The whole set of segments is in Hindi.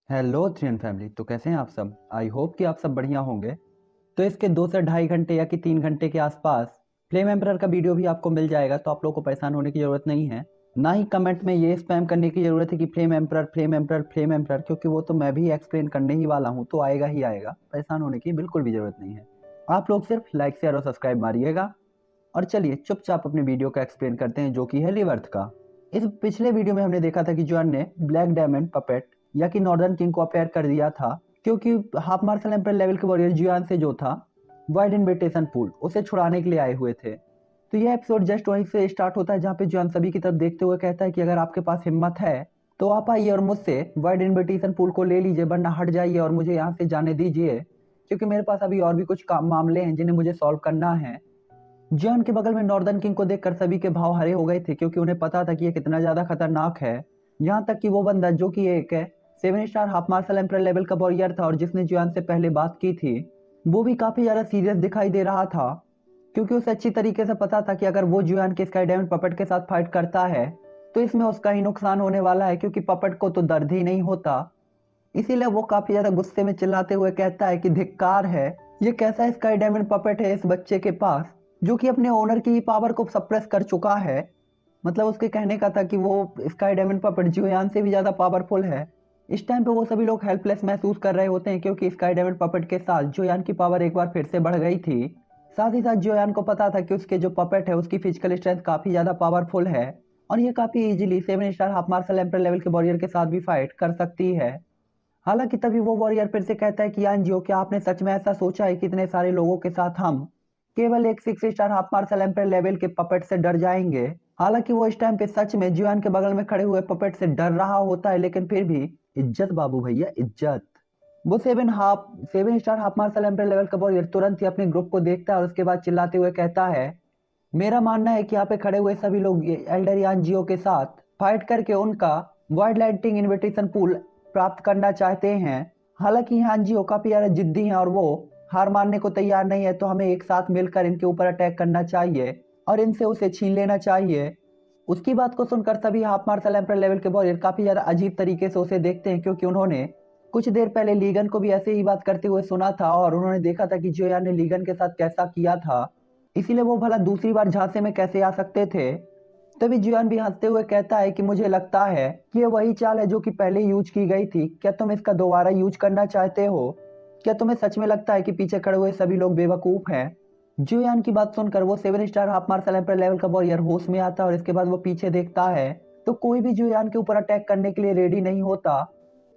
Hello थ्रियन family. तो कैसे हैं आप सब? आई होप कि आप सब बढ़िया होंगे। तो इसके 2 से ढाई घंटे या कि 3 घंटे के आसपास फ्लेम एम्परर का वीडियो भी आपको मिल जाएगा, तो आप लोग को परेशान होने की ज़रूरत नहीं है। ना ही कमेंट में ये स्पैम करने की ज़रूरत है कि flame emperor flame emperor flame emperor, क्योंकि वो तो मैं भी एक्सप्लेन करने ही वाला हूँ, तो आएगा ही आएगा। परेशान होने की बिल्कुल भी ज़रूरत नहीं है। आप लोग सिर्फ लाइक शेयर और सब्सक्राइब मारिएगा। और चलिए चुपचाप अपने वीडियो का एक्सप्लेन करते हैं, जो कि है रिवर्थ का। इस पिछले वीडियो में हमने देखा था कि जॉन ने ब्लैक डायमंड पपेट या कि नॉर्दर्न किंग को अपेयर कर दिया था, क्योंकि हाफ मार्शल एम्पर लेवल के वॉरियर जुआन से जो था वाइड इन्विटेशन पूल, उसे छुड़ाने के लिए आए हुए थे। तो यह एपिसोड जस्ट वहीं से स्टार्ट होता है, जहाँ पे जॉन सभी की तरफ देखते हुए कहता है कि अगर आपके पास हिम्मत है तो आप आइए और मुझसे वाइड इन्विटेशन पूल को ले लीजिए, वरना हट जाइए और मुझे यहाँ से जाने दीजिए, क्योंकि मेरे पास अभी और भी कुछ काम मामले हैं जिन्हें मुझे सॉल्व करना है। जॉन के बगल में नॉर्दर्न किंग को देखकर सभी के भाव हरे हो गए थे, क्योंकि उन्हें पता था कि ये कितना ज्यादा खतरनाक है। यहाँ तक कि वो बंदा जो कि एक 7 star half martial emperor level का वॉरियर था और जिसने जॉन से पहले बात की थी, वो भी काफी ज्यादा सीरियस दिखाई दे रहा था, क्योंकि उसे अच्छी तरीके से पता था कि अगर वो जॉन के स्काई डायमंड पपेट के साथ फाइट करता है तो इसमें उसका ही नुकसान होने वाला है, क्योंकि पपेट को तो दर्द ही नहीं होता। इसीलिए वो काफी ज्यादा गुस्से में चिल्लाते हुए कहता है कि धिक्कार है, ये कैसा स्काई डायमंड पपेट है इस बच्चे के पास, जो कि अपने ओनर की पावर को सप्रेस कर चुका है। मतलब उसके कहने का था कि वो स्काई डायमंड पपेट जियोयान से भी ज्यादा पावरफुल है। इस टाइम पे वो सभी लोग हेल्पलेस महसूस कर रहे होते हैं, क्योंकि स्काई डायमंड पपेट के साथ जियोयान की पावर एक बार फिर से बढ़ गई थी। साथ ही साथ जियोयान को पता था कि उसके जो पपेट है उसकी फिजिकल स्ट्रेंथ काफी ज्यादा पावरफुल है, और ये काफी easily 7 star half martial emperor level के वॉरियर के साथ भी फाइट कर सकती है। हालांकि तभी वो वॉरियर फिर से कहता है कि यानजियो, क्या आपने सच में ऐसा सोचा है कि इतने सारे लोगों के साथ हम केवल एक 6 star half martial emperor level के पपेट से डर जाएंगे? हालांकि वो इस टाइम पे सच में जुआन के बगल में खड़े हुए पपेट से डर रहा होता है, लेकिन फिर भी इज्जत बाबू भैया, इज्जत। वो 7 star half martial emperor level का वॉरियर तुरंत ही अपने ग्रुप को देखता है और उसके बाद चिल्लाते हुए कहता है, मेरा मानना है कि यहाँ पे खड़े हुए सभी लोग एल्डर यान जियो के साथ फाइट करके उनका वाइड लाइटिंग इन्विटेशन पूल प्राप्त करना चाहते हैं। हालांकि यान जियो काफी ज्यादा जिद्दी हैं और वो हार मानने को तैयार नहीं है, तो हमें एक साथ मिलकर इनके ऊपर अटैक करना चाहिए और इनसे उसे छीन लेना चाहिए। उसकी बात को सुनकर सभी हाफ मार्शल एम्पर लेवल के वॉरियर काफी ज्यादा अजीब तरीके से उसे देखते हैं, क्योंकि उन्होंने कुछ देर पहले लीगन को भी ऐसे ही बात करते हुए सुना था और उन्होंने देखा था कि जोया ने लीगन के साथ कैसा किया था। इसीलिए वो भला दूसरी बार झांसे में कैसे आ सकते थे। तभी जियान भी हंसते हुए कहता है कि मुझे लगता है कि ये वही चाल है जो कि पहले यूज की गई थी, क्या तुम इसका दोबारा यूज करना चाहते हो? क्या तुम्हें सच में लगता है कि पीछे खड़े हुए सभी लोग बेवकूफ हैं? जुयान की बात सुनकर वो 7 star half martial emperor level का वॉरियर होश में आता है और इसके बाद वो पीछे देखता है तो कोई भी जुयान के ऊपर अटैक करने के लिए रेडी नहीं होता,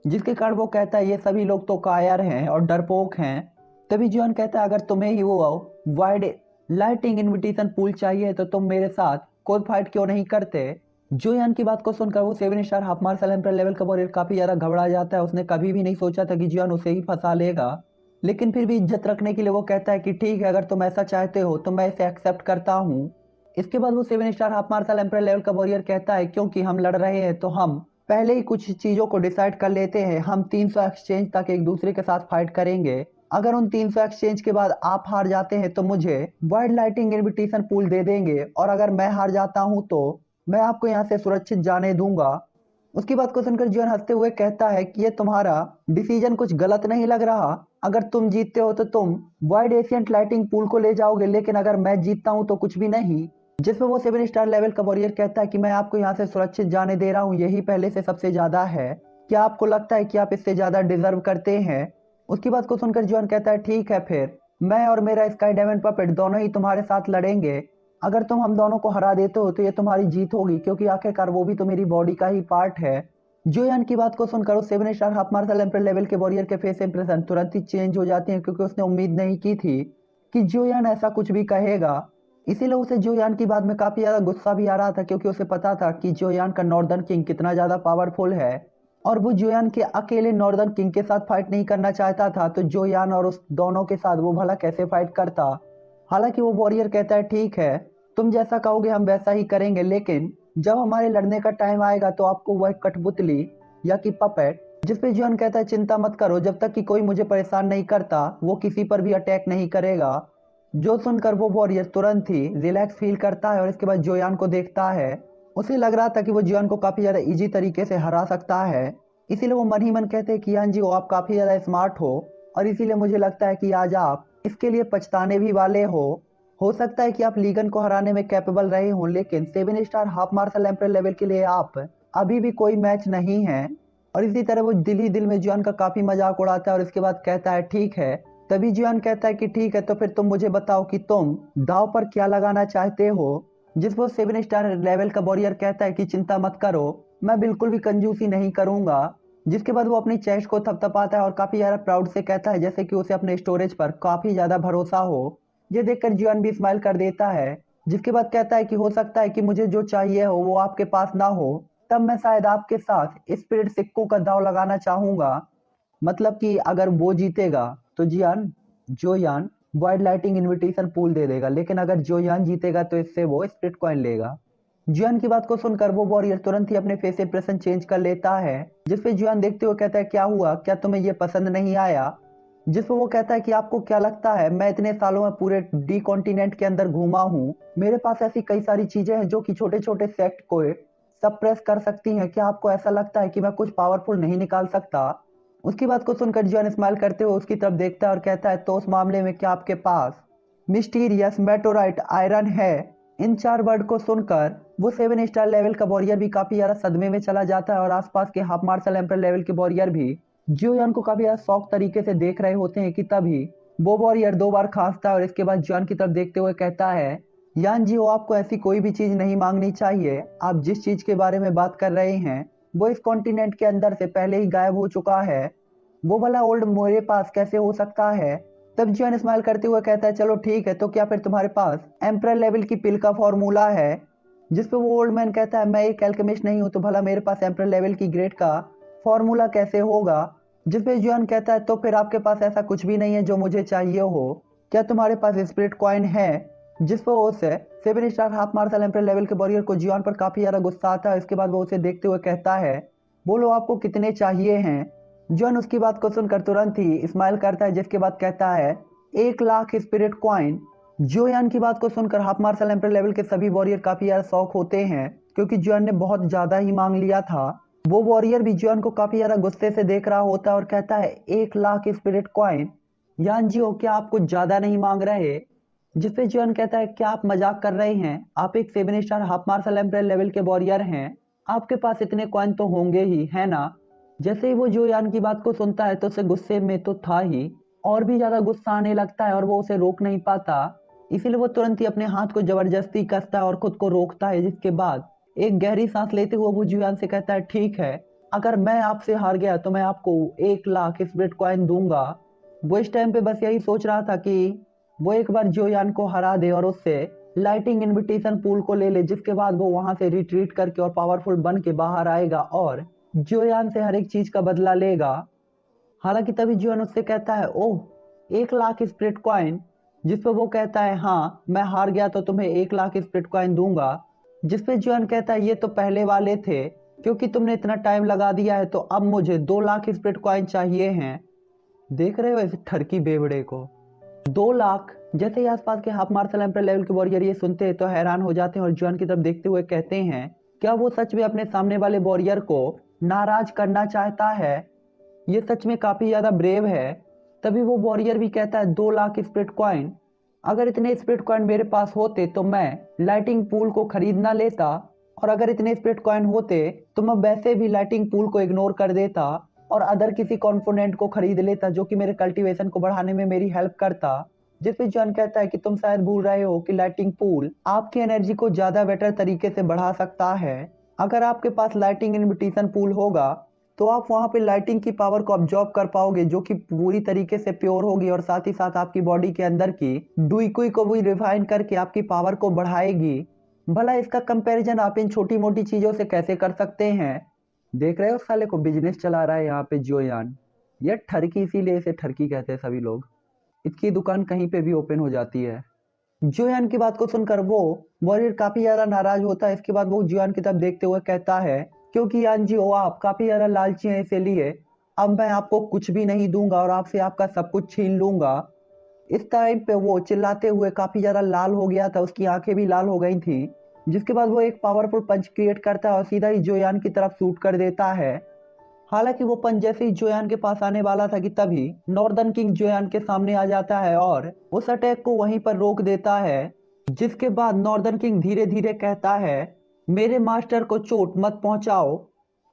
जिसके कारण वो कहता है ये सभी लोग तो कायर हैं और डरपोक हैं। तभी जुयान कहता है, अगर तुम्हें ही वो वाइड लाइटिंग इनविटेशन पूल चाहिए तो तुम मेरे साथ खुद फाइट क्यों नहीं करते? जोयान की बात को सुनकर वो 7 star half martial emperor level का वॉरियर काफी ज्यादा घबरा जाता है। उसने कभी भी नहीं सोचा था कि जोयान उसे ही फंसा लेगा, लेकिन फिर भी इज्जत रखने के लिए वो कहता है कि ठीक है, अगर तुम ऐसा चाहते हो तो मैं इसे एक्सेप्ट करता हूँ। इसके बाद वो 7 star half martial emperor level का वॉरियर कहता है, क्योंकि हम लड़ रहे हैं तो हम पहले ही कुछ चीजों को डिसाइड कर लेते हैं। हम 300 एक्सचेंज तक एक दूसरे के साथ फाइट करेंगे। अगर उन 300 एक्सचेंज के बाद आप हार जाते हैं तो मुझे वाइड लाइटिंग इनविटेशन पूल दे देंगे, और अगर मैं हार जाता हूं तो मैं आपको यहाँ से सुरक्षित जाने दूंगा। उसकी बात को सुनकर जियोन हंसते हुए कहता है कि ये तुम्हारा डिसीजन कुछ गलत नहीं लग रहा? अगर तुम जीतते हो तो तुम वाइड एशियंट लाइटिंग पूल को ले जाओगे, लेकिन अगर मैं जीतता हूं तो कुछ भी नहीं। जिसमें वो 7 स्टार लेवल का वॉरियर कहता है कि मैं आपको यहाँ से सुरक्षित जाने दे रहा हूँ, यही पहले से सबसे ज्यादा है। क्या आपको लगता है कि आप इससे ज्यादा डिजर्व करते हैं? उसकी बात को सुनकर जॉन कहता है, ठीक है फिर मैं और मेरा स्काई डायमंड पपेट दोनों ही तुम्हारे साथ लड़ेंगे। अगर तुम हम दोनों को हरा देते हो तो ये तुम्हारी जीत होगी, क्योंकि आखिरकार वो भी तो मेरी बॉडी का ही पार्ट है। जोयान की बात को सुनकर उस 7 star half martial emperor level के वॉरियर के फेस इंप्रेशन तुरंत ही चेंज हो जाते हैं, क्योंकि उसने उम्मीद नहीं की थी कि जोयान ऐसा कुछ भी कहेगा। इसीलिए उसे जोयान की बात में काफी ज्यादा गुस्सा भी आ रहा था, क्योंकि उसे पता था कि जोयान का नॉर्दर्न किंग कितना ज्यादा पावरफुल है और वो जोयान के अकेले नॉर्दर्न किंग के साथ फाइट नहीं करना चाहता था, तो जोयान और उस दोनों के साथ वो भला कैसे फाइट करता। हालांकि वो वॉरियर कहता है, ठीक है तुम जैसा कहोगे हम वैसा ही करेंगे, लेकिन जब हमारे लड़ने का टाइम आएगा तो आपको वह कठपुतली या कि पपेट, जिसपे जॉन कहता है चिंता मत करो, जब तक कि कोई मुझे परेशान नहीं करता वो किसी पर भी अटैक नहीं करेगा। जो सुनकर वो वॉरियर तुरंत ही रिलैक्स फील करता है और इसके बाद जोयान को देखता है। उसे लग रहा था कि वो जोयान को काफी ज्यादा इजी तरीके से हरा सकता है। इसीलिए वो मन ही मन कहते हैं कि यान जी वो आप काफी ज्यादा स्मार्ट हो, और इसीलिए मुझे लगता है कि आज आप इसके लिए पछताने भी वाले हो सकता है कि आप लीगन को हराने में कैपेबल रहे हों, लेकिन 7 star half martial emperor level के लिए आप अभी भी कोई मैच नहीं है। और इसी तरह वो दिल ही दिल में जियान का काफी मजाक उड़ाता है और इसके बाद कहता है ठीक है। तभी जियान कहता है कि ठीक है, तो फिर तुम मुझे बताओ कि तुम दाव पर क्या लगाना चाहते हो। जिस वो 7 स्टार लेवल का वॉरियर कहता है कि चिंता मत करो, मैं बिल्कुल भी कंजूसी नहीं करूंगा। जिसके बाद वो अपनी चेस्ट को थपथपाता है और काफी ज्यादा प्राउड से कहता है जैसे कि उसे अपने स्टोरेज पर काफी ज्यादा भरोसा हो। ये देखकर जियान भी स्माइल कर देता है। जिसके बाद कहता है कि हो सकता है कि मुझे जो चाहिए हो वो आपके पास ना हो, तब मैं शायद आपके साथ स्पिरिट सिक्कों का दाव लगाना चाहूंगा। मतलब कि अगर वो जीतेगा तो जियान जोयान वाइड लाइटिंग इनविटेशन पूल दे देगा, लेकिन अगर जोयान जीतेगा तो इससे वो स्पिरिट कॉइन लेगा। जियान की बात को सुनकर वो वॉरियर तुरंत ही अपने फेस इंप्रेशन चेंज कर लेता है, जिसपे जियान देखते हुए कहता है क्या हुआ, क्या तुम्हें ये पसंद नहीं आया। जिसपे वो कहता है कि आपको क्या लगता है, मैं इतने सालों में पूरे डी कॉन्टिनेंट के अंदर घूमा हूँ, मेरे पास ऐसी कई सारी चीजें हैं जो कि छोटे छोटे सेक्ट को सप्रेस कर सकती हैं, क्या आपको ऐसा लगता है कि मैं कुछ पावरफुल नहीं निकाल सकता। उसकी बात को सुनकर जियान स्माइल करते हुए उसकी तरफ देखता है और कहता है तो उस मामले में क्या आपके पास मिस्टीरियस मेटोराइट आयरन है। इन 4 वर्ड को सुनकर वो 7 स्टार लेवल का वॉरियर भी काफी ज्यादा सदमे में चला जाता है, और आसपास के हाफ मार्शल एम्पर लेवल के वॉरियर भी जियोयान को काफी ज्यादा शौक तरीके से देख रहे होते हैं कि तभी वो वॉरियर 2 बार खांसता है और इसके बाद जियान की तरफ देखते हुए कहता है यान जी, वो आपको ऐसी कोई भी चीज नहीं मांगनी चाहिए। आप जिस चीज के बारे में बात कर रहे हैं वो इस कॉन्टिनेंट के अंदर से पहले ही गायब हो चुका है। वो वाला ओल्ड मेरे पास कैसे हो सकता है। तब जियान स्माइल करते हुए कहता है चलो ठीक है, तो क्या फिर तुम्हारे पास एम्परर लेवल की पिल का फॉर्मूला है। जिस पे वो ओल्ड मैन कहता है मैं एक एल्केमिस्ट नहीं हूं, तो भला मेरे पास एम्परर लेवल की ग्रेड का फॉर्मूला कैसे होगा। जिस पे जियान कहता है तो फिर आपके पास ऐसा कुछ भी नहीं है जो मुझे चाहिए हो, क्या तुम्हारे पास स्पिरिट कॉइन है। जिस पर उसे 7 star half martial emperor level के वॉरियर को जियान पर काफी ज्यादा गुस्सा आता है। इसके बाद वो उसे देखते हुए कहता है बोलो आपको कितने चाहिए हैं। जॉन उसकी बात को सुनकर तुरंत ही स्माइल करता है, जिसके बाद कहता है 1 लाख स्पिरिट क्वाइन। जोयान की बात को सुनकर हाफ मार्शल एम्पर लेवल के सभी वॉरियर काफी ज्यादा शौक होते हैं, क्योंकि जॉन ने बहुत ज्यादा ही मांग लिया था। वो वॉरियर भी जॉन को काफी ज्यादा गुस्से से देख रहा होता है और कहता है 1 लाख स्पिरिट क्वाइन। यान जी हो, क्या आप कुछ ज्यादा नहीं मांग रहे। जिसपे जॉन कहता है क्या आप मजाक कर रहे हैं, आप एक 7 star half martial emperor level के वॉरियर हैं, आपके पास इतने कॉइन तो होंगे ही, है ना। जैसे ही वो जोयान की बात को सुनता है तो उसे गुस्से में तो था ही, और भी ज्यादा गुस्सा आने लगता है और वो उसे रोक नहीं पाता। इसीलिए वो तुरंत ही अपने हाथ को जबरदस्ती कसता है और खुद को रोकता है। जिसके बाद एक गहरी सांस लेते हुए वो जोयान से कहता है ठीक है, अगर मैं आपसे हार गया तो मैं आपको 1 लाख स्पिरिट कॉइन दूंगा। वो इस टाइम पे बस यही सोच रहा था कि वो एक बार जोयान को हरा दे और उससे लाइटिंग इनविटेशन पूल को ले ले, जिसके बाद वो वहां से रिट्रीट करके और पावरफुल बन के बाहर आएगा और जोयान से हर एक चीज का बदला लेगा। हालांकि तभी जोयान उससे कहता है ओह 1 लाख स्पिरिट कॉइन। जिस पे वो कहता है हाँ, मैं हार गया तो तुम्हें 1 लाख स्पिरिट कॉइन दूंगा। जिस पे जोयान कहता है ये तो पहले वाले थे, क्योंकि तुमने इतना टाइम लगा दिया है तो अब मुझे 2 लाख स्पिरिट कॉइन चाहिए हैं। देख रहे हो इस ठरकी बेवड़े को, 2 लाख। जैसे ही आसपास के हाफ मार्शल एम्पर लेवल के वॉरियर ये सुनते हैं तो हैरान हो जाते हैं और जोयान की तरफ देखते हुए कहते हैं क्या वो सच में अपने सामने वाले वॉरियर को नाराज करना चाहता है। ये सच में काफी ज्यादा ब्रेव है। तभी वो वॉरियर भी कहता है 2 लाख स्पिरिट कॉइन, अगर इतने स्पिरिट कॉइन मेरे पास होते तो मैं लाइटिंग पूल को खरीद ना लेता, और अगर इतने स्पिरिट कॉइन होते तो मैं वैसे भी लाइटिंग पूल को इग्नोर कर देता और अदर किसी कॉम्पोनेंट को खरीद लेता जो कि मेरे कल्टीवेशन को बढ़ाने में मेरी हेल्प करता। जिस पे जॉन कहता है कि तुम शायद भूल रहे हो कि लाइटिंग पूल आपकी एनर्जी को ज्यादा बेटर तरीके से बढ़ा सकता है। अगर आपके पास लाइटिंग इनविटेशन पूल होगा तो आप वहां पे लाइटिंग की पावर को ऑब्जॉर्ब कर पाओगे, जो कि पूरी तरीके से प्योर होगी और साथ ही साथ आपकी बॉडी के अंदर की डुइकुई को भी रिफाइन करके आपकी पावर को बढ़ाएगी। भला इसका कंपैरिजन आप इन छोटी मोटी चीजों से कैसे कर सकते हैं। देख रहे हो साले को बिजनेस चला रहा है यहाँ पे जोयान। यह ठरकी, इसीलिए इसे ठरकी कहते हैं सभी लोग। इसकी दुकान कहीं पे भी ओपन हो जाती है। जोयान की बात को सुनकर वो वॉरियर काफी ज्यादा नाराज होता है। इसके बाद वो जोयान की तरफ देखते हुए कहता है क्योंकि यान जी हो, आप काफी ज्यादा लालची हैं, इसीलिए अब मैं आपको कुछ भी नहीं दूंगा और आपसे आपका सब कुछ छीन लूंगा। इस टाइम पे वो चिल्लाते हुए काफी ज्यादा लाल हो गया था, उसकी आंखें भी लाल हो गई थी। जिसके बाद वो एक पावरफुल पंच क्रिएट करता है और सीधा ही जोयान की तरफ शूट कर देता है। हालांकि वो पंच जैसे ही जोयान के पास आने वाला था कि तभी नॉर्दर्न किंग जोयान के सामने आ जाता है और उस अटैक को वहीं पर रोक देता है। जिसके बाद नॉर्दर्न किंग धीरे धीरे कहता है, मेरे मास्टर को चोट मत पहुंचाओ।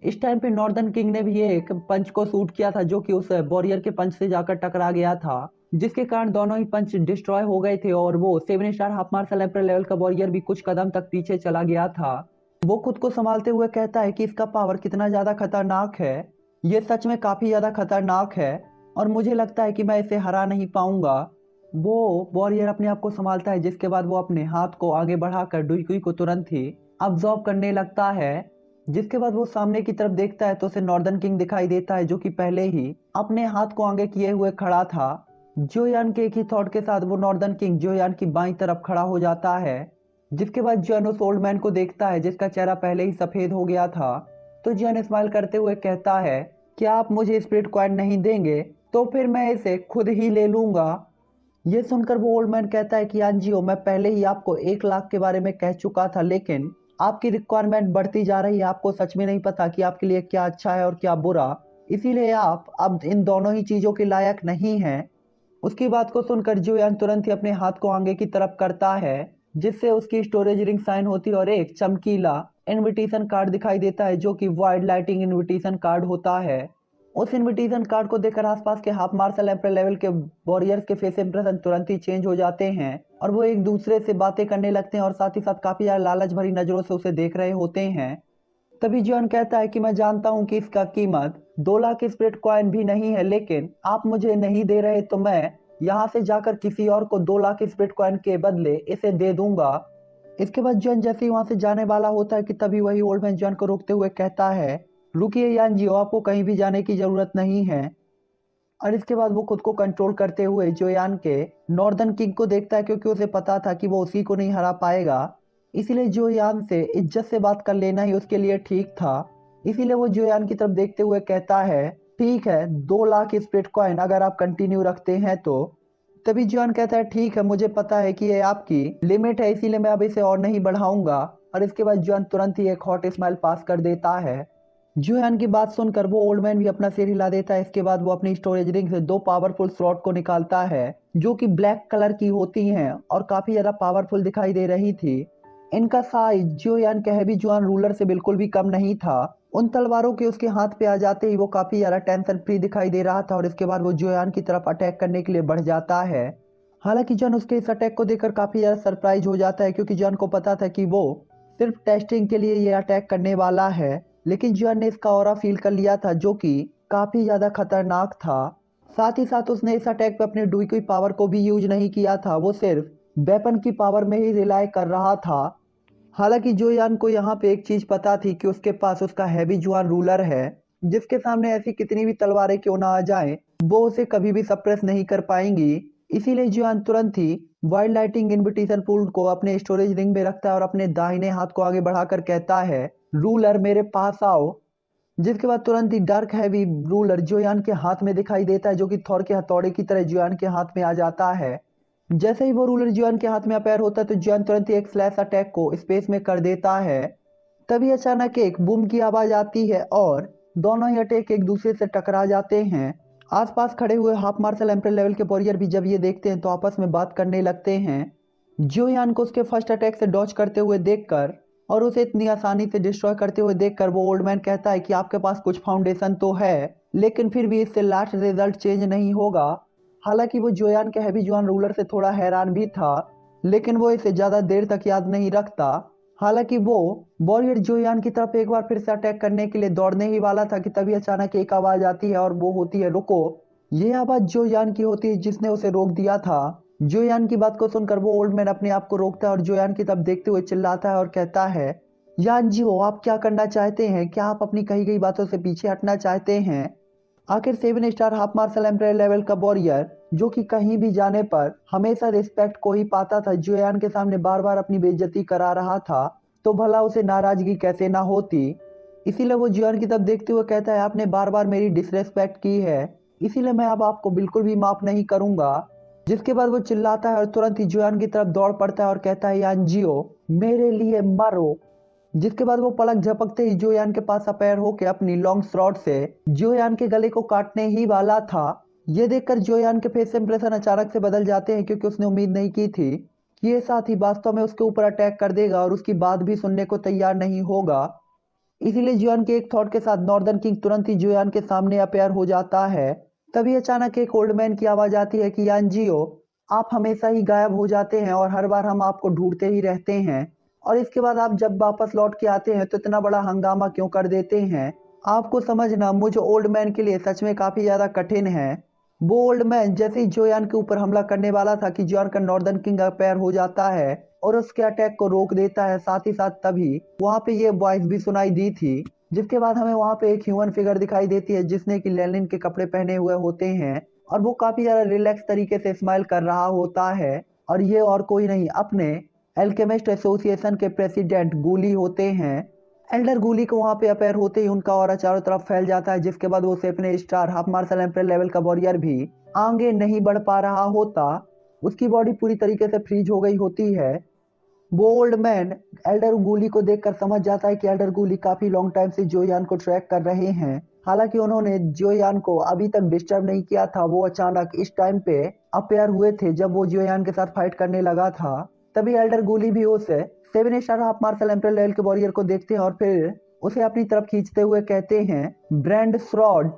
इस टाइम पे नॉर्दर्न किंग ने भी एक पंच को शूट किया था जो कि उस वॉरियर के पंच से जाकर टकरा गया था, जिसके कारण दोनों ही पंच डिस्ट्रॉय हो गए थे और वो 7 star half martial emperor level का वॉरियर भी कुछ कदम तक पीछे चला गया था। वो खुद को संभालते हुए कहता है कि इसका पावर कितना ज्यादा खतरनाक है, ये सच में काफी ज्यादा खतरनाक है और मुझे लगता है कि मैं इसे हरा नहीं पाऊंगा। वो वॉरियर अपने आप को संभालता है, जिसके बाद वो अपने हाथ को आगे बढ़ाकर डुईकुई को तुरंत ही अब्सॉर्ब करने लगता है। जिसके बाद वो सामने की तरफ देखता है तो उसे नॉर्दर्न किंग दिखाई देता है जो कि पहले ही अपने हाथ को आगे किए हुए खड़ा था। जोयान के एक ही थॉट के साथ वो नॉर्दर्न किंग जोयान की बाईं तरफ खड़ा हो जाता है। जिसके बाद जोयान उस ओल्ड मैन को देखता है जिसका चेहरा पहले ही सफेद हो गया था। तो जोयान स्माइल करते हुए कहता है, क्या आप मुझे स्पिरिट कॉइन नहीं देंगे तो फिर मैं इसे खुद ही ले लूंगा। ये सुनकर वो ओल्ड मैन कहता है कि आंजियो, मैं पहले ही आपको 1 लाख के बारे में कह चुका था, लेकिन आपकी रिक्वायरमेंट बढ़ती जा रही है। आपको सच में नहीं पता कि आपके लिए क्या अच्छा है और क्या बुरा, इसीलिए आप अब इन दोनों ही चीजों के लायक नहीं हैं। उसकी बात को सुनकर जोयान तुरंत ही अपने हाथ को आगे की तरफ करता है, जिससे उसकी स्टोरेज रिंग साइन होती है और एक चमकीला इनविटेशन कार्ड दिखाई देता है जो कि वाइड लाइटिंग इनविटेशन कार्ड होता है। उस इनविटेशन कार्ड को देखकर आसपास के हाफ मार्शल एम्पर लेवल के वॉरियर्स के फेस इंप्रेशन तुरंत ही चेंज हो जाते हैं और वो एक दूसरे से बातें करने लगते हैं और साथ ही साथ काफी ज्यादा लालच भरी नजरों से उसे देख रहे होते हैं। तभी जॉन कहता है कि मैं जानता हूं कि इसका कीमत 2 लाख स्पिरिट कॉइन भी नहीं है, लेकिन आप मुझे नहीं दे रहे तो मैं यहाँ से जाकर किसी और को 2 लाख स्पिरिट कॉइन के बदले इसे दे दूंगा। इसके बाद जॉन जैसे ही वहां से जाने वाला होता है कि तभी वही ओल्ड मैन जॉन को रोकते हुए कहता है, रुकिए यान जियो, आपको कहीं भी जाने की जरूरत नहीं है। और इसके बाद वो खुद को कंट्रोल करते हुए जोयान के नॉर्दर्न किंग को देखता है, क्योंकि उसे पता था कि वो उसी को नहीं हरा पाएगा। इसीलिए जोयान से इज्जत से बात कर लेना ही उसके लिए ठीक था। इसीलिए वो जोयान की तरफ देखते हुए कहता है, ठीक है, 2 लाख स्प्रिट कॉइन अगर आप कंटिन्यू रखते हैं तो। तभी जोयान कहता है, ठीक है, मुझे पता है कि ये आपकी लिमिट है, इसीलिए मैं अब इसे और नहीं बढ़ाऊंगा। और इसके बाद जोयान तुरंत ही एक हॉट स्माइल पास कर देता है। जोयान की बात सुनकर वो ओल्ड मैन भी अपना सिर हिला देता है। इसके बाद वो अपनी स्टोरेज रिंग से 2 पावरफुल स्लॉट को निकालता है जो कि ब्लैक कलर की होती हैं और काफी ज्यादा पावरफुल दिखाई दे रही थी। इनका साइज जोयान के हैवी जुआन रूलर से बिल्कुल भी कम नहीं था। उन तलवारों के उसके हाथ पे आ जाते ही वो काफी ज्यादा टेंशन फ्री दिखाई दे रहा था और इसके बाद वो जोयान की तरफ अटैक करने के लिए बढ़ जाता है। हालांकि जॉन उसके इस अटैक को देखकर काफी ज्यादा सरप्राइज हो जाता है, क्योंकि जॉन को पता था कि वो सिर्फ टेस्टिंग के लिए ये अटैक करने वाला है। लेकिन जॉन ने इसका ऑरा फील कर लिया था जो कि काफी ज्यादा खतरनाक था। साथ ही साथ उसने इस अटैक पे अपने डुई पावर को भी यूज नहीं किया था, वो सिर्फ वेपन की पावर में ही रिलाय कर रहा था। हालांकि जोयान को यहाँ पे एक चीज पता थी कि उसके पास उसका हैवी जुआन रूलर है, जिसके सामने ऐसी कितनी भी तलवारें क्यों ना आ जाएं, वो उसे कभी भी सप्रेस नहीं कर पाएंगी। इसीलिए जोयान तुरंत ही वाइल्ड लाइटिंग इनविटेशन पूल को अपने स्टोरेज रिंग में रखता है और अपने दाहिने हाथ को आगे बढ़ाकर कहता है, रूलर मेरे पास आओ। जिसके बाद तुरंत ही डार्क हैवी रूलर जोयान के हाथ में दिखाई देता है, जो कि थॉर के हथौड़े की तरह जोयान के हाथ में आ जाता है। जैसे ही वो रूलर जोयान के हाथ में अपेयर होता है तो जोयान तुरंत ही एक स्लैश अटैक को स्पेस में कर देता है। तभी अचानक एक बूम की आवाज आती है और दोनों ही अटैक एक दूसरे से टकरा जाते हैं। आसपास खड़े हुए हाफ मार्शल एम्पर लेवल के वॉरियर भी जब ये देखते हैं तो आपस में बात करने लगते हैं। जोयान को उसके फर्स्ट अटैक से डॉज करते हुए देखकर और उसे इतनी आसानी से डिस्ट्रॉय करते हुए देखकर वो ओल्ड मैन कहता है कि आपके पास कुछ फाउंडेशन तो है, लेकिन फिर भी इससे लास्ट रिजल्ट चेंज नहीं होगा। हालांकि वो जोयान के हैवी जुआन रूलर से थोड़ा हैरान भी था, लेकिन वो इसे ज्यादा देर तक याद नहीं रखता। हालांकि वो वॉरियर जोयान की तरफ एक बार फिर से अटैक करने के लिए दौड़ने ही वाला था कि तभी अचानक एक आवाज आती है और वो होती है, रुको। ये आवाज जोयान की होती है जिसने उसे रोक दिया था। जोयान की बात को सुनकर वो ओल्ड मैन अपने आप को रोकता है और जोयान की तरफ देखते हुए चिल्लाता है और कहता है, यान जी हो, आप क्या करना चाहते हैं? क्या आप अपनी कही गई बातों से पीछे हटना चाहते हैं? आखिर 7 star half martial emperor level का वॉरियर जो कि कहीं भी जाने पर हमेशा रिस्पेक्ट को ही पाता था, जोयान के सामने बार बार अपनी बेइज्जती करा रहा था, तो भला उसे नाराजगी कैसे ना होती। इसीलिए वो जोयान की तरफ देखते हुए कहता है, आपने बार बार मेरी डिसरेस्पेक्ट की है, इसीलिए मैं अब आपको बिल्कुल भी माफ नहीं करूंगा। जिसके बाद वो चिल्लाता है और तुरंत ही जोयान की तरफ दौड़ पड़ता है और कहता है, यान जियो, मेरे लिए मरो। जिसके बाद वो पलक झपकते ही जोयान के पास अपेयर होकर अपनी लॉन्ग स्वॉर्ड से जोयान के गले को काटने ही वाला था। ये देखकर जोयान के फेस इंप्रेशन अचानक से बदल जाते हैं, क्योंकि उसने उम्मीद नहीं की थी कि ये साथी वास्तव में उसके ऊपर अटैक कर देगा और उसकी बात भी सुनने को तैयार नहीं होगा। इसीलिए जोयान के एक थॉट के साथ नॉर्दर्न किंग तुरंत ही जोयान के सामने अपेयर हो जाता है। तभी अचानक एक ओल्ड मैन की आवाज आती है कि यानजियो, आप हमेशा ही गायब हो जाते हैं और हर बार हम आपको ढूंढते ही रहते हैं, और इसके बाद आप जब वापस लौट के आते हैं तो इतना बड़ा हंगामा क्यों कर देते हैं। आपको समझना मुझ ओल्ड मैन के लिए सच में काफी ज्यादा कठिन है। वो ओल्ड मैन जैसे ही जोयान के ऊपर हमला करने वाला था कि जोयान का नॉर्दर्न किंग अपेयर हो जाता है और उसके अटैक को रोक देता है। साथ ही साथ तभी वहां पे ये वॉइस भी सुनाई दी थी, जिसके बाद हमें वहां पे एक ह्यूमन फिगर दिखाई देती है जिसने कि लेनिन के कपड़े पहने हुए होते हैं और वो काफी ज्यादा रिलैक्स तरीके से स्माइल कर रहा होता है। और ये और कोई नहीं, अपने एल्केमिस्ट एसोसिएशन के प्रेसिडेंट गूली होते हैं। एल्डर गूली को वहां पे अपेयर होते ही उनका ऑरा चारों तरफ फैल जाता है, जिसके बाद वो से अपने star half martial emperor level का वॉरियर भी आगे नहीं बढ़ पा रहा होता। उसकी बॉडी पूरी तरीके से फ्रीज हो गई होती है। वो ओल्ड मैन एल्डर गूली को देखकर समझ जाता है कि एल्डर गूली काफी लॉन्ग टाइम से जोयान को ट्रैक कर रहे हैं। हालांकि उन्होंने जोयान को अभी तक डिस्टर्ब नहीं किया था, वो अचानक इस टाइम पे अपेयर हुए थे जब वो जोयान के साथ फाइट करने लगा था। तभी एल्डर गूली भी उसे 7 star half martial emperor level के वॉरियर को देखते हैं और फिर उसे अपनी तरफ खींचते हुए कहते हैं, ब्रांड स्वॉर्ड,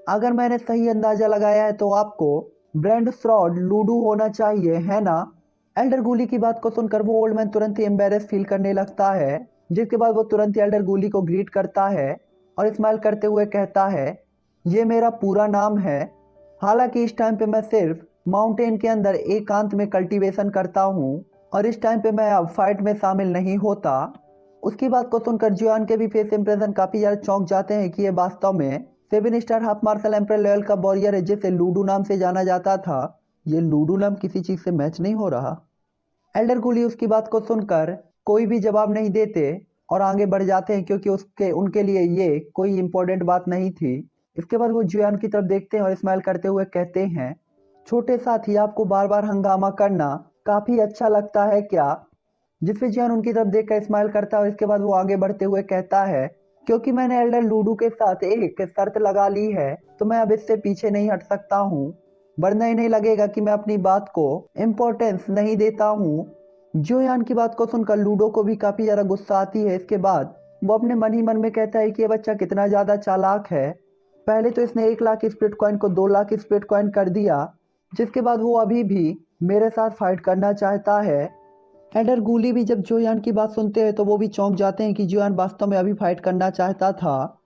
अगर मैंने सही अंदाजा लगाया है तो आपको ब्रांड स्वॉर्ड लूडू होना चाहिए, है ना। एल्डर गूली की बात को सुनकर वो ओल्ड मैन तुरंत ही एम्बेरस फील करने लगता है, जिसके बाद वो तुरंत ही एल्डर गूली को ग्रीट करता है और स्माइल करते हुए कहता है, ये मेरा पूरा नाम है। हालांकि इस टाइम पे मैं सिर्फ माउंटेन के अंदर एकांत में कल्टीवेशन करता हूँ और इस टाइम पे मैं अब फाइट में शामिल नहीं होता। उसकी बात को सुनकर जोयान के भी फेस इंप्रेशन काफी ज्यादा चौंक जाते हैं कि ये वास्तव में 7 star half martial emperor level का वॉरियर है जिसे लूडू नाम से जाना जाता था। ये लूडू नाम किसी चीज से मैच नहीं हो रहा। एल्डर गूली उसकी बात को सुनकर कोई भी जवाब नहीं देते और आगे बढ़ जाते हैं, क्योंकि उसके उनके लिए ये कोई इंपॉर्टेंट बात नहीं थी। इसके बाद वो जुयान की तरफ देखते हैं और स्माइल करते हुए कहते हैं, छोटे साथी, आपको बार बार हंगामा करना काफी अच्छा लगता है क्या। जिसपे जुयान उनकी तरफ देखकर स्माइल करता है और इसके बाद वो आगे बढ़ते हुए कहता है, क्योंकि मैंने एल्डर लूडू के साथ एक शर्त लगा ली है तो मैं अब इससे पीछे नहीं हट सकता हूँ, वरना इन्हें लगेगा कि मैं अपनी बात को इम्पोर्टेंस नहीं देता हूँ। जोयान की बात को सुनकर लूडो को भी काफी ज्यादा गुस्सा आती है। इसके बाद वो अपने मन ही मन में कहता है कि ये बच्चा कितना ज्यादा चालाक है। पहले तो इसने 1 लाख स्प्लिट कॉइन को 2 लाख स्प्लिट कॉइन कर दिया, जिसके बाद वो अभी भी मेरे साथ फाइट करना चाहता है। एल्डर गूली भी जब जोयान की बात सुनते हैं तो वो भी चौंक जाते हैं कि जोयान वास्तव में अभी फाइट करना चाहता था।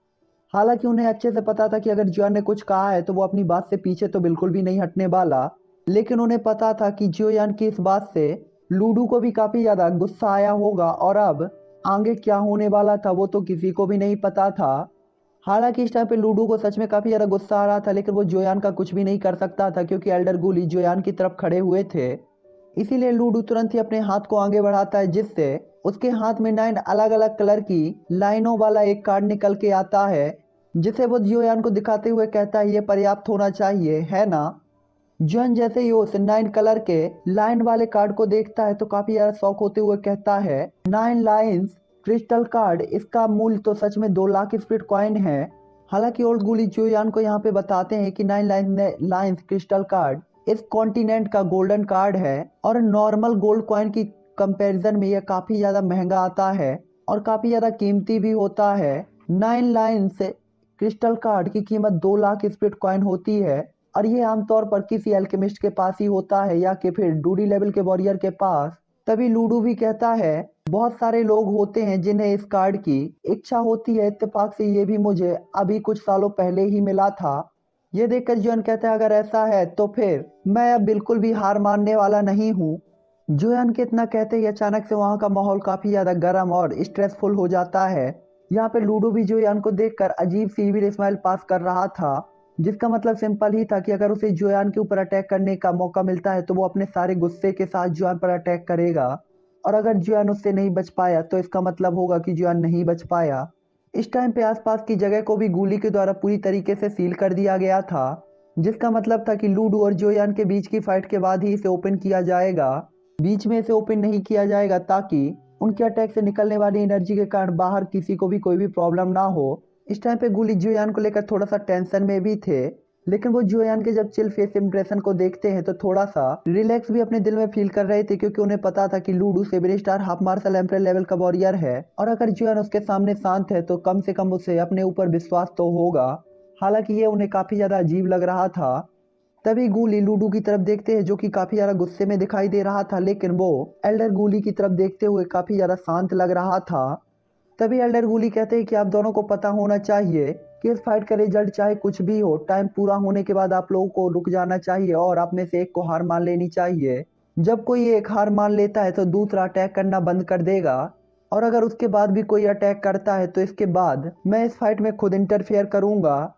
हालांकि उन्हें अच्छे से पता था कि अगर जोयान ने कुछ कहा है तो वो अपनी बात से पीछे तो बिल्कुल भी नहीं हटने वाला, लेकिन उन्हें पता था कि जोयान की इस बात से लूडू को भी काफी ज्यादा गुस्सा आया होगा और अब आगे क्या होने वाला था वो तो किसी को भी नहीं पता था। हालांकि इस टाइम पे लूडू को सच में काफी ज्यादा गुस्सा आ रहा था, लेकिन वो जोयान का कुछ भी नहीं कर सकता था क्योंकि एल्डर गूली जोयान की तरफ खड़े हुए थे। इसीलिए लूडू तुरंत ही अपने हाथ को आगे बढ़ाता है, जिससे उसके हाथ में 9 अलग अलग कलर की लाइनों वाला एक कार्ड निकल के आता है, जिसे वो जोयान को दिखाते हुए कहता है, ये पर्याप्त होना चाहिए, है ना। जोयान जैसे ही उस 9 कलर के लाइन वाले कार्ड को देखता है तो काफी ज्यादा शौक होते हुए कहता है, 9 लाइन्स क्रिस्टल कार्ड, इसका मूल्य तो सच में 2 लाख स्प्लिट कॉइन है। हालांकि ओल्ड गुली जोयान को यहाँ पे बताते हैं कि 9 लाइन्स क्रिस्टल कार्ड इस कॉन्टिनेंट का गोल्डन कार्ड है और नॉर्मल गोल्ड कॉइन की कंपैरिजन में यह काफी ज्यादा महंगा आता है और काफी ज्यादा कीमती भी होता है। 9 लाइन्स क्रिस्टल कार्ड की कीमत 2 लाख स्प्लिट कॉइन होती है और ये आमतौर पर किसी एल्केमिस्ट के पास ही होता है या कि फिर डूडी लेवल के वॉरियर के पास। तभी लूडू भी कहता है, बहुत सारे लोग होते हैं जिन्हें इस कार्ड की इच्छा होती है, इत्तेफाक से ये भी मुझे अभी कुछ सालों पहले ही मिला था। ये देखकर जोयान कहता है, अगर ऐसा है तो फिर मैं अब बिल्कुल भी हार मानने वाला नहीं हूँ। जोयान के इतना कहते ही अचानक से वहाँ का माहौल काफी ज्यादा गर्म और स्ट्रेसफुल हो जाता है। यहाँ पे लूडो भी जोयान को देखकर अजीब सी इविल स्माइल पास कर रहा था, जिसका मतलब सिंपल ही था कि अगर उसे जोयान के ऊपर अटैक करने का मौका मिलता है तो वो अपने सारे गुस्से के साथ जोयान पर अटैक करेगा, और अगर जोयान उससे नहीं बच पाया तो इसका मतलब होगा कि जोयान नहीं बच पाया। इस टाइम पे आसपास की जगह को भी गोली के द्वारा पूरी तरीके से सील कर दिया गया था, जिसका मतलब था कि लूडू और जोयान के बीच की फाइट के बाद ही इसे ओपन किया जाएगा। बीच में इसे ओपन नहीं किया जाएगा ताकि उनके अटैक से निकलने वाली एनर्जी के कारण बाहर किसी को भी कोई भी प्रॉब्लम ना हो। इस टाइम पे गुली जियोयान को लेकर थोड़ा सा टेंशन में भी थे, लेकिन वो जियोयान के जब चिल फेस इंप्रेशन को देखते हैं तो थोड़ा सा रिलैक्स भी अपने दिल में फील कर रहे थे, क्योंकि उन्हें पता था कि Ludo 7 star half martial emperor level का वॉरियर है, और अगर जियोयान उसके सामने शांत है तो कम से कम उसे अपने ऊपर विश्वास तो होगा। हालांकि ये उन्हें काफी ज्यादा अजीब लग रहा था। तभी गूली लूडो की तरफ देखते हैं, जो कि काफी ज्यादा गुस्से में दिखाई दे रहा था, लेकिन वो एल्डर गूली की तरफ देखते हुए काफी ज्यादा शांत लग रहा था। तभी एल्डर गूली कहते हैं कि आप दोनों को पता होना चाहिए कि इस फाइट का रिजल्ट चाहे कुछ भी हो, टाइम पूरा होने के बाद आप लोगों को रुक जाना चाहिए और आप में से एक को हार मान लेनी चाहिए। जब कोई एक हार मान लेता है तो दूसरा अटैक करना बंद कर देगा, और अगर उसके बाद भी कोई अटैक करता है तो इसके बाद मैं इस फाइट में खुद इंटरफेयर करूंगा।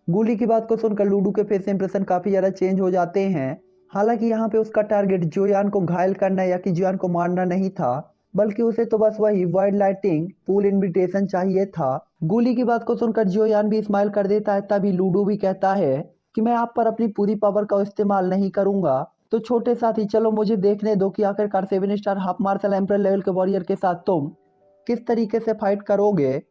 गूली की बात को सुनकर लूडो के फेस इंप्रेशन काफी ज्यादा चेंज हो जाते हैं। हालांकि यहाँ पे उसका टारगेट जियोयान को घायल करना या कि जियोयान को मारना नहीं था, बल्कि उसे तो बस वही वाइल्ड लाइटिंग फुल इनविटेशन चाहिए था। गूली की बात को सुनकर जियोयान भी स्माइल कर देता है। तभी लूडो भी कहता है कि मैं आप पर अपनी पूरी पावर का इस्तेमाल नहीं करूंगा, तो छोटे साथी चलो मुझे देखने दो कि आखिरकार 7 star half martial emperor level के वॉरियर के साथ तुम किस तरीके से फाइट करोगे।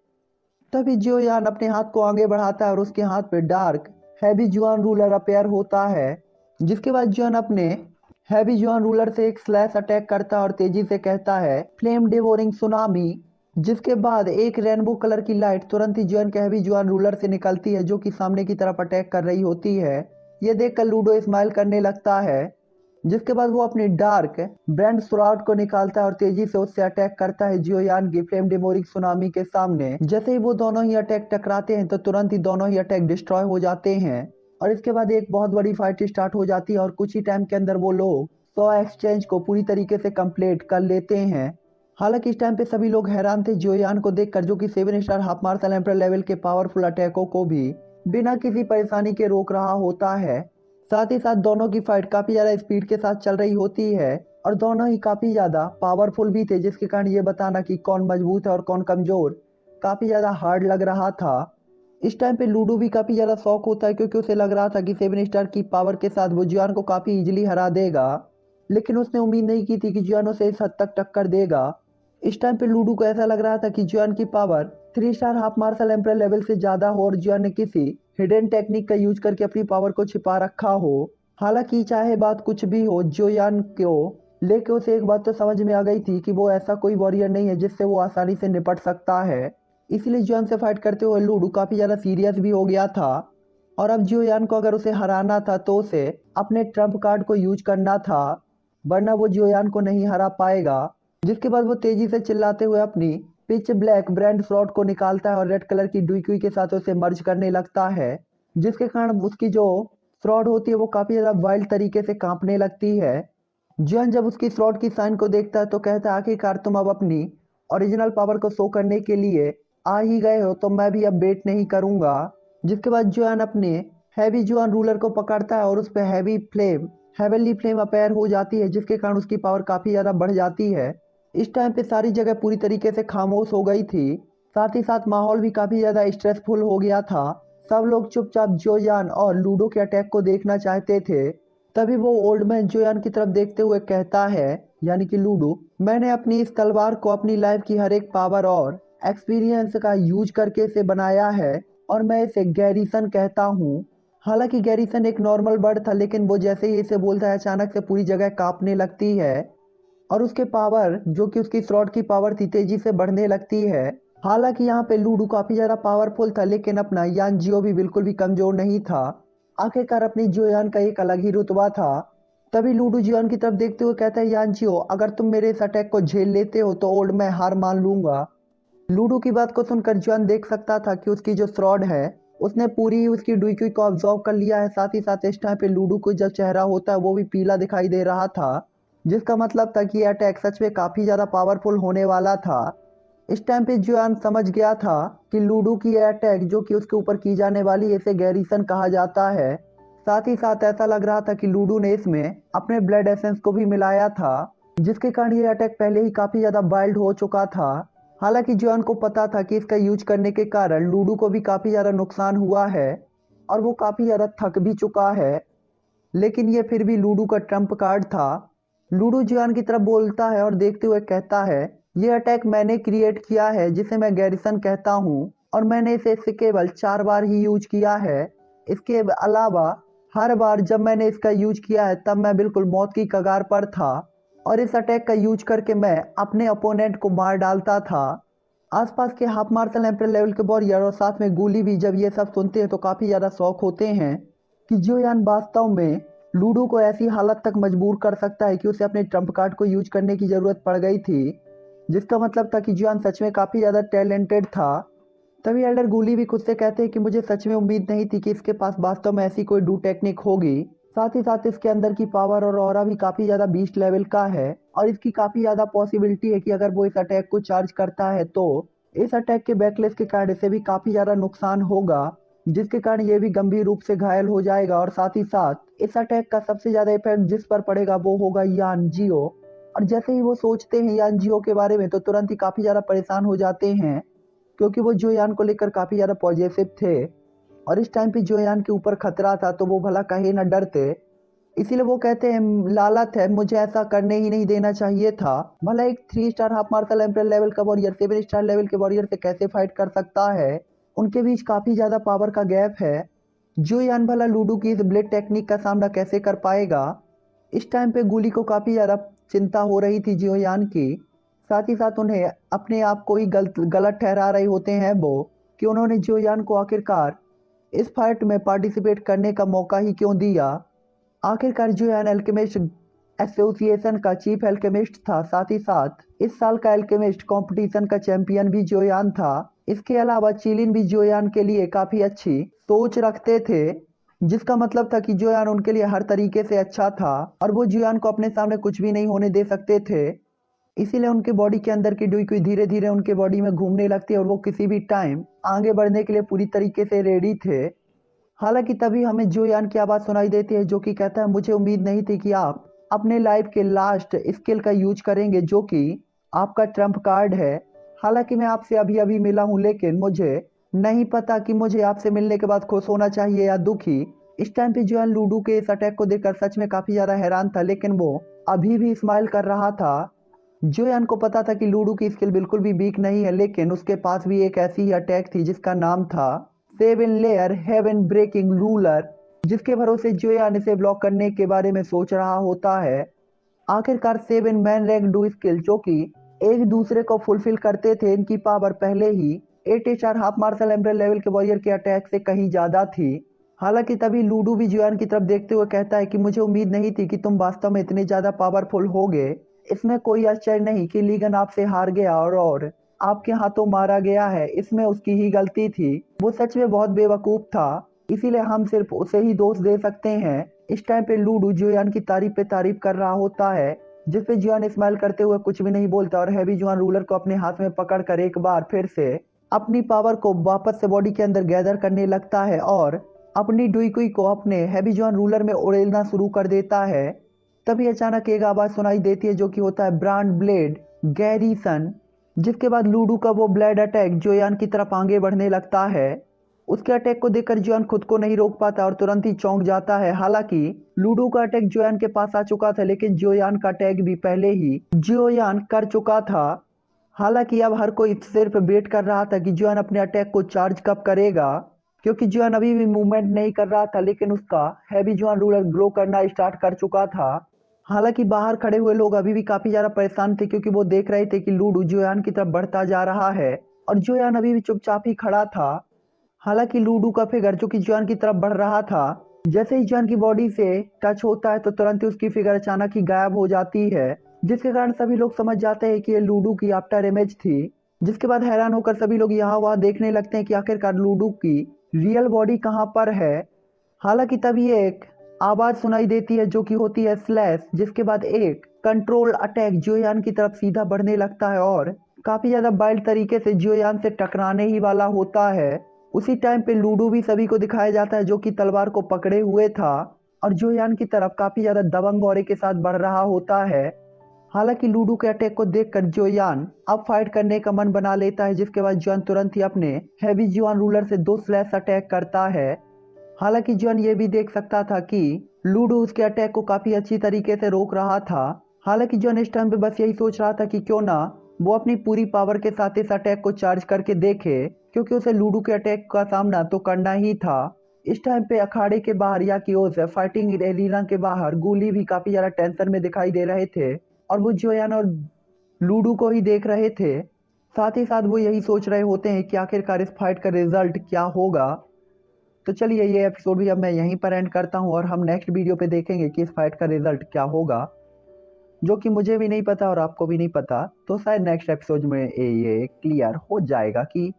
तभी जियोयान अपने हाथ को आगे बढ़ाता है और उसके हाथ पे डार्क हैवी जुआन रूलर अपेयर होता है, जिसके बाद जियोन अपने हैवी जुआन रूलर से एक स्लैश अटैक करता है और तेजी से कहता है फ्लेम डिवोरिंग सुनामी, जिसके बाद एक रेनबो कलर की लाइट तुरंत ही जियोन के हैवी जुआन रूलर से निकलती है, जो कि सामने की तरफ अटैक कर रही होती है। ये देखकर लूडो स्माइल करने लगता है, जिसके बाद वो अपनी डार्क ब्रांड सुराउट को निकालता है और तेजी से उससे अटैक करता है जियोयान की फ्लेम डेमोरिक सुनामी के सामने। जैसे ही वो दोनों ही अटैक टकराते हैं तो तुरंत ही दोनों ही अटैक डिस्ट्रॉय हो जाते हैं, और इसके बाद एक बहुत बड़ी फाइट स्टार्ट हो जाती है और कुछ ही टाइम के अंदर वो लोग 100 एक्सचेंज को पूरी तरीके से कंप्लीट कर लेते हैं। हालांकि इस टाइम पे सभी लोग हैरान थे जियोयान को देखकर, जो कि 7 star half martial emperor level के पावरफुल अटैकों को भी बिना किसी परेशानी के रोक रहा होता है। साथ ही साथ दोनों की फाइट काफी ज्यादा स्पीड के साथ चल रही होती है और दोनों ही काफी ज्यादा पावरफुल भी थे, जिसके कारण ये बताना कि कौन मजबूत है और कौन कमजोर काफी ज्यादा हार्ड लग रहा था। इस टाइम पे लूडो भी काफी ज्यादा शौक होता है, क्योंकि उसे लग रहा था कि 7 स्टार की पावर के साथ वो जियान को काफी इजीली हरा देगा, लेकिन उसने उम्मीद नहीं की थी कि जियान उसे इस हद तक टक्कर देगा। इस टाइम पे लूडो को ऐसा लग रहा था कि जियान की power 3 star half martial emperor level से ज्यादा हो और जियान ने किसी हिडन टेक्निक का यूज करके अपनी पावर को छिपा रखा हो। हालांकि चाहे बात कुछ भी हो, जियोयान को लेके उसे एक बात तो समझ में आ गई थी कि वो ऐसा कोई वॉरियर नहीं है जिससे वो आसानी से निपट सकता है। इसलिए जियोयान से फाइट करते हुए लूडो काफी ज्यादा सीरियस भी हो गया था, और अब जियोयान को अगर उसे हराना था तो उसे अपने ट्रम्प कार्ड को यूज करना था, वरना वो जियोयान को नहीं हरा पाएगा। जिसके बाद वो तेजी से चिल्लाते हुए अपनी पिच ब्लैक ब्रांड स्लॉट को निकालता है और रेड कलर की डुईक्यू के साथ उसे मर्ज करने लगता है, जिसके कारण उसकी जो स्लॉट होती है वो काफी ज्यादा वाइल्ड तरीके से कांपने लगती है। जियोन जब उसकी स्लॉट की साइन को देखता है तो कहता है आखिरकार तुम अब अपनी ओरिजिनल पावर को शो करने के लिए आ ही गए हो, तो मैं भी अब वेट नहीं करूंगा। जिसके बाद जियोन अपने हैवी जुआन रूलर को पकड़ता है और उस पर हेवनली फ्लेम अपेयर हो जाती है, जिसके कारण उसकी पावर काफी ज्यादा बढ़ जाती है। इस टाइम पे सारी जगह पूरी तरीके से खामोश हो गई थी, साथ ही साथ माहौल भी काफी ज्यादा स्ट्रेसफुल हो गया था। सब लोग चुपचाप जियोयान और लूडो के अटैक को देखना चाहते थे। तभी वो ओल्ड मैन जियोयान की तरफ देखते हुए कहता है, यानी कि लूडो, मैंने अपनी इस तलवार को अपनी लाइफ की हर एक पावर और एक्सपीरियंस का यूज करके इसे बनाया है, और मैं इसे गैरिसन कहता हूँ। हालांकि गैरिसन एक नॉर्मल वर्ड था, लेकिन वो जैसे ही इसे बोलता है अचानक से पूरी जगह कांपने लगती है और उसके पावर, जो कि उसकी स्लॉट की पावर थी, तेजी से बढ़ने लगती है। हालांकि यहाँ पे लूडो काफी ज्यादा पावरफुल था, लेकिन अपना यान जियो भी बिल्कुल भी कमजोर नहीं था। आखिरकार अपनी जियोयान का एक अलग ही रुतबा था। तभी लूडो जियोयान की तरफ देखते हुए कहता है, यान जियो, अगर तुम मेरे इस अटैक को झेल लेते हो तो ओल्ड मैं हार मान लूंगा। लूडो की बात को सुनकर जियोयान देख सकता था कि उसकी जो श्रॉड है उसने पूरी उसकी डुईक्यू को ऑब्जॉर्व कर लिया है। साथ ही साथ इस टाइम पे लूडो को जब चेहरा होता है वो भी पीला दिखाई दे रहा था, जिसका मतलब था कि यह अटैक सच में काफी ज्यादा पावरफुल होने वाला था। इस टाइम पे जियोयान समझ गया था कि लूडो की यह अटैक जो कि उसके ऊपर की जाने वाली है इसे गैरिसन कहा जाता है। साथ ही साथ ऐसा लग रहा था कि लूडो ने इसमें अपने ब्लड एसेंस को भी मिलाया था, जिसके कारण यह अटैक पहले ही काफी ज्यादा वाइल्ड हो चुका था। हालांकि जियोयान को पता था कि इसका यूज करने के कारण लूडो को भी काफी ज्यादा नुकसान हुआ है और वो काफी ज्यादा थक भी चुका है, लेकिन ये फिर भी लूडो का ट्रम्प कार्ड था। लूडो जियोयान की तरफ बोलता है और देखते हुए कहता है, ये अटैक मैंने क्रिएट किया है जिसे मैं गैरिसन कहता हूँ, और मैंने इसे केवल 4 बार ही यूज किया है। इसके अलावा हर बार जब मैंने इसका यूज किया है तब मैं बिल्कुल मौत की कगार पर था, और इस अटैक का यूज करके मैं अपने अपोनेंट को मार डालता था। आसपास के हाफ मार्शल एम्पर लेवल के वॉरियर और साथ में गुली भी जब ये सब सुनते हैं तो काफ़ी ज़्यादा शौक होते हैं कि जोयान वास्तव में लूडो को ऐसी हालत तक मजबूर कर सकता है कि उसे अपने ट्रम्प कार्ड को यूज करने की ज़रूरत पड़ गई थी, जिसका मतलब था कि जोयान सच में काफ़ी ज़्यादा टैलेंटेड था। तभी एल्डर गुली भी खुद से कहते हैं कि मुझे सच में उम्मीद नहीं थी कि इसके पास वास्तव में ऐसी कोई डू टेक्निक होगी। साथ ही साथ इसके अंदर की पावर और ऑरा भी काफ़ी ज़्यादा बीस्ट लेवल का है, और इसकी काफ़ी ज़्यादा पॉसिबिलिटी है कि अगर वो इस अटैक को चार्ज करता है तो इस अटैक के बैकलेस के कारण इसे भी काफ़ी ज़्यादा नुकसान होगा, जिसके कारण ये भी गंभीर रूप से घायल हो जाएगा। और साथ ही साथ इस अटैक का सबसे ज़्यादा इफेक्ट जिस पर पड़ेगा वो होगा यान जियो। और जैसे ही वो सोचते हैं यान जियो के बारे में तो तुरंत ही काफ़ी ज़्यादा परेशान हो जाते हैं, क्योंकि वो जोयान को लेकर काफ़ी ज़्यादा पॉजिटिव थे, और इस टाइम पे जोयान के ऊपर खतरा था तो वो भला कहीं न डरते। इसीलिए वो कहते हैं लालत है, मुझे ऐसा करने ही नहीं देना चाहिए था। भला एक 3 star half martial emperor level का वॉरियर 7 स्टार लेवल के वॉरियर से कैसे फाइट कर सकता है, उनके बीच काफ़ी ज़्यादा पावर का गैप है। जोयान भला लूडो की इस ब्लेड टेक्निक का सामना कैसे कर पाएगा। इस टाइम पे गुली को काफ़ी ज़्यादा चिंता हो रही थी जोयान की। साथ ही साथ उन्हें अपने आप को ही गलत ठहरा रहे होते हैं वो, कि उन्होंने जोयान को आखिरकार इस फाइट में पार्टिसिपेट करने का मौका ही क्यों दिया। आखिरकार जोयान एल्केमिस्ट एसोसिएशन का चीफ एल्केमिस्ट था, साथ ही साथ इस साल का एल्केमिस्ट कंपटीशन का चैंपियन भी जोयान था। इसके अलावा चिलिन भी जोयान के लिए काफ़ी अच्छी सोच रखते थे, जिसका मतलब था कि जोयान उनके लिए हर तरीके से अच्छा था, और वो जोयान को अपने सामने कुछ भी नहीं होने दे सकते थे। इसीलिए उनके बॉडी के अंदर की डुई धीरे धीरे उनके बॉडी में घूमने लगती है, और वो किसी भी टाइम आगे बढ़ने के लिए पूरी तरीके से रेडी थे। हालांकि तभी हमें जोयान की आवाज़ सुनाई देती है जो कि कहता है, मुझे उम्मीद नहीं थी कि आप अपने लाइफ के लास्ट स्किल का यूज करेंगे जो कि आपका ट्रम्प कार्ड है। हालांकि मैं आपसे अभी अभी मिला हूं, लेकिन मुझे नहीं पता कि मुझे आपसे मिलने के बाद खुश होना चाहिए या दुखी। इस टाइम पे जोयान लूडो के इस अटैक को देखकर सच में काफ़ी ज़्यादा हैरान था, लेकिन वो अभी भी स्माइल कर रहा था। जोयान को पता था कि लूडो की स्किल बिल्कुल भी वीक नहीं है, लेकिन उसके पास भी एक ऐसी ही अटैक थी जिसका नाम था 7 लेयर हेवन ब्रेकिंग रूलर, जिसके भरोसे जोयान इसे ब्लॉक करने के बारे में सोच रहा होता है। आखिरकार 7 मैन रैंक डू स्किल जो कि एक दूसरे को फुलफिल करते थे, इनकी पावर पहले ही 8 star half martial emperor level के वॉरियर के अटैक से कहीं ज्यादा थी। हालांकि तभी लूडो भी जोयान की तरफ देखते हुए कहता है कि मुझे उम्मीद नहीं थी कि तुम वास्तव में इतने ज्यादा पावरफुल होगे। इसमें कोई आश्चर्य नहीं कि लीगन आपसे हार गया और आपके हाथों मारा गया है, इसमें उसकी ही गलती थी। वो सच में बहुत बेवकूफ था, इसीलिए हम सिर्फ उसे ही दोष दे सकते हैं। इस टाइम पे लूडो जोयान की तारीफ पे तारीफ कर रहा होता है, जिसपे जोयान स्माइल करते हुए कुछ भी नहीं बोलता, और हैवी जोयान रूलर को अपने हाथ में पकड़ कर एक बार फिर से अपनी पावर को वापस से बॉडी के अंदर गैदर करने लगता है, और अपनी डुईकुई को अपने हैवी जोयान रूलर में उड़ेलना शुरू कर देता है। तभी अचानक एक आवाज सुनाई देती है जो कि होता है ब्रांड ब्लेड गैरीसन, जिसके बाद लूडो का वो ब्लेड अटैक जोयान की तरफ आगे बढ़ने लगता है। उसके अटैक को देखकर जोयान खुद को नहीं रोक पाता और तुरंत ही चौंक जाता है। हालांकि लूडो का अटैक जोयान के पास आ चुका था, लेकिन जोयान का अटैक भी पहले ही जोयान कर चुका था। हालांकि अब हर कोई सिर्फ वेट कर रहा था कि जोयान अपने अटैक को चार्ज कब करेगा, क्योंकि जोयान अभी भी मूवमेंट नहीं कर रहा था, लेकिन उसका हैवी जोयान रूलर ग्लो करना स्टार्ट कर चुका था। हालांकि बाहर खड़े हुए लोग अभी भी काफी ज्यादा परेशान थे, क्योंकि वो देख रहे थे कि लूडो जोयान की तरफ बढ़ता जा रहा है, और जोयान अभी भी चुपचाप ही खड़ा था। हालांकि लूडो का फिगर जो कि जोयान की तरफ बढ़ रहा था, जैसे ही जोयान की बॉडी से टच होता है तो तुरंत ही उसकी फिगर अचानक ही गायब हो जाती है, जिसके कारण सभी लोग समझ जाते हैं कि ये लूडो की आफ्टर इमेज थी। जिसके बाद हैरान होकर सभी लोग यहाँ वहाँ देखने लगते हैं कि आखिरकार लूडो की रियल बॉडी कहाँ पर है। हालांकि तभी एक आवाज सुनाई देती है जो कि होती है स्लैश, जिसके बाद एक कंट्रोल अटैक जोयान की तरफ सीधा बढ़ने लगता है, और काफी ज्यादा वाइल्ड तरीके से जोयान से टकराने ही वाला होता है। उसी टाइम पे लूडो भी सभी को दिखाया जाता है जो कि तलवार को पकड़े हुए था, और जोयान की तरफ काफी ज्यादा दबंग औरे के साथ बढ़ रहा होता है। हालांकि लूडो के अटैक को देखकर जोयान अब फाइट करने का मन बना लेता है, जिसके बाद जोयान तुरंत ही अपने हैवी जोयान रूलर से 2 स्लैश अटैक करता है। हालांकि जोयान ये भी देख सकता था कि लूडो उसके अटैक को काफी अच्छी तरीके से रोक रहा था। हालांकि जोयान इस टाइम पे बस यही सोच रहा था कि क्यों ना वो अपनी पूरी पावर के साथ इस अटैक को चार्ज करके देखे, क्योंकि उसे लूडो के अटैक का सामना तो करना ही था। इस टाइम पे अखाड़े के बाहर या की ओर से फाइटिंग एरिना के बाहर गुली भी काफी ज्यादा टेंशन में दिखाई दे रहे थे और वो जोयान और लूडो को ही देख रहे थे। साथ ही साथ वो यही सोच रहे होते हैं कि आखिरकार इस फाइट का रिजल्ट क्या होगा। तो चलिए ये एपिसोड भी अब मैं यहीं पर एंड करता हूँ और हम नेक्स्ट वीडियो पे देखेंगे कि इस फाइट का रिजल्ट क्या होगा, जो कि मुझे भी नहीं पता और आपको भी नहीं पता। तो शायद नेक्स्ट एपिसोड में ये क्लियर हो जाएगा कि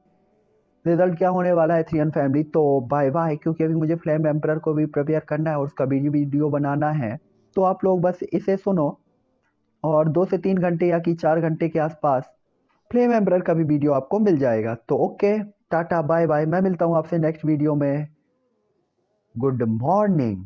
रिजल्ट क्या होने वाला है 3 फैमिली। तो बाय बाय, क्योंकि अभी मुझे फ्लेम एम्परर को भी प्रिपेयर करना है और उसका भी वीडियो बनाना है। तो आप लोग बस इसे सुनो और 2 से 3 घंटे या कि 4 घंटे के आसपास फ्लेम एम्परर का भी वीडियो आपको मिल जाएगा। तो ओके, टाटा बाय बाय, मैं मिलता हूँ आपसे नेक्स्ट वीडियो में। Good morning.